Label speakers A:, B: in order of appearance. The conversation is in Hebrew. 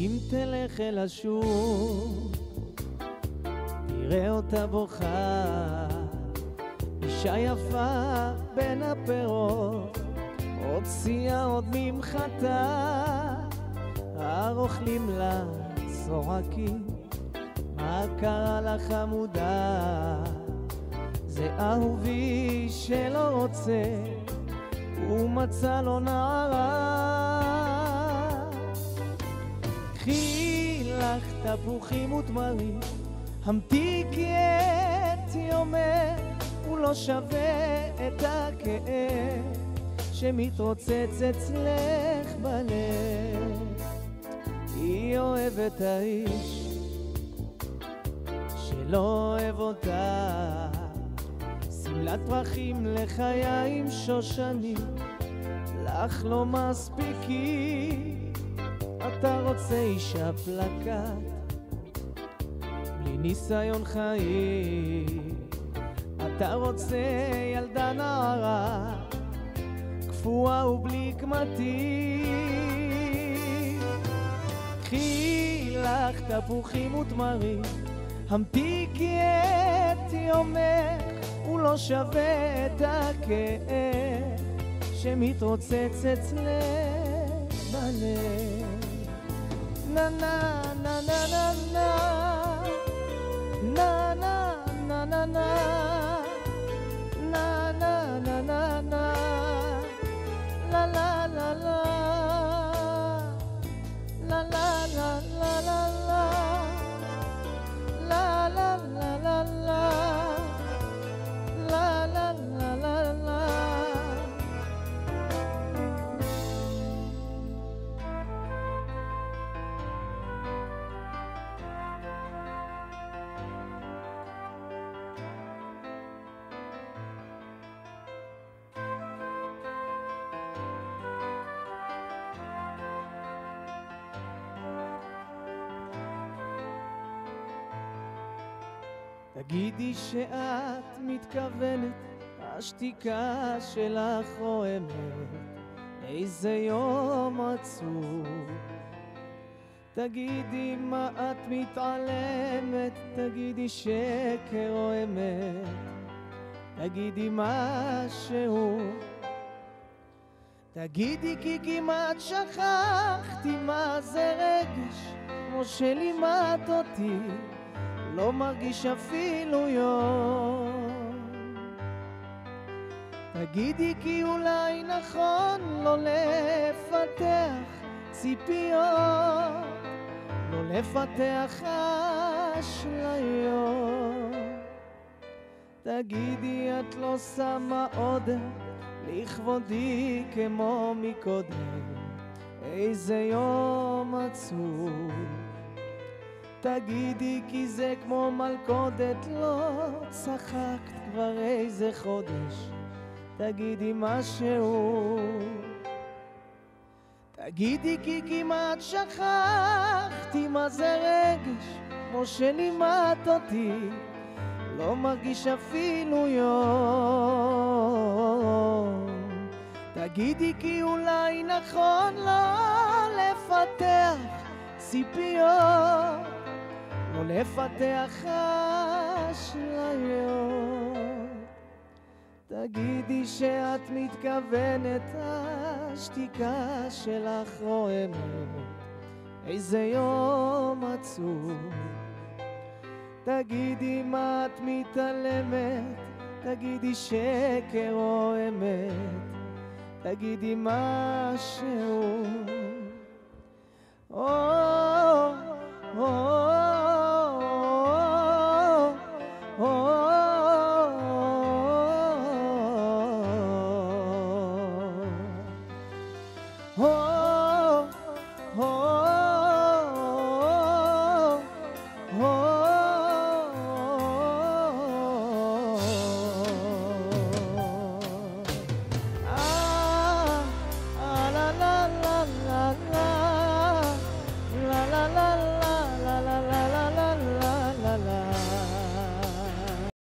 A: אם תלך אל השוק תראה אותה בוכה, אישה יפה בין הפירות, הוציאה עוד ממחתה, הרוכלים לה צורקים, מה קרה לך חמודה? זה אהובי שלא רוצה, הוא מצא לו נערה. קחי לך תפוחים ותמרים, המתיקי את יומך, הוא לא שווה את הכאב שמתרוצץ אצלך בלב. היא אוהבת האיש שלא אוהב אותה, שמלת פרחים לחיים שושנים, לך לא מספיקי, אתה רוצה אישה פלקט בלי ניסיון חיים, אתה רוצה ילדה נערה קפואה ובלי קמטים. קחי לך תפוחים ותמרים, המתיקי את יומך, הוא לא שווה את הכאב שמתרוצץ אצלך בלב. נה נה נה נה נה נה נה נה נה נה נה נה נה נה נה la la la la la la la la la la la la la la la la la. תגידי שאת מתכוונת, השתיקה שלך רועמת, איזה יום עצוב. תגידי מה את מתעלמת, תגידי שקר או אמת, תגידי משהו. תגידי כי כמעט שכחתי מה זה רגש, כמו שלימדת אותי, לא מרגיש אפילו יום. תגידי כי אולי נכון לא לפתח ציפיות, לא לפתח אשליות. תגידי את לא שמה עוד לכבודי כמו מקודם, איזה יום עצוב. תגידי כי זה כמו מלכודת, לא צחקת כבר איזה חודש, תגידי משהו. תגידי כי כמעט שכחתי מה זה רגש, כמו שלימדת אותי, לא מרגיש אפילו יום. תגידי כי אולי נכון לא לפתח ציפיות, לא לפתח אשליות. תגידי שאת מתכוונת, השתיקה שלך רועמת, איזה יום עצוב. תגידי מה את מתעלמת, תגידי שקר או אמת, תגידי משהו.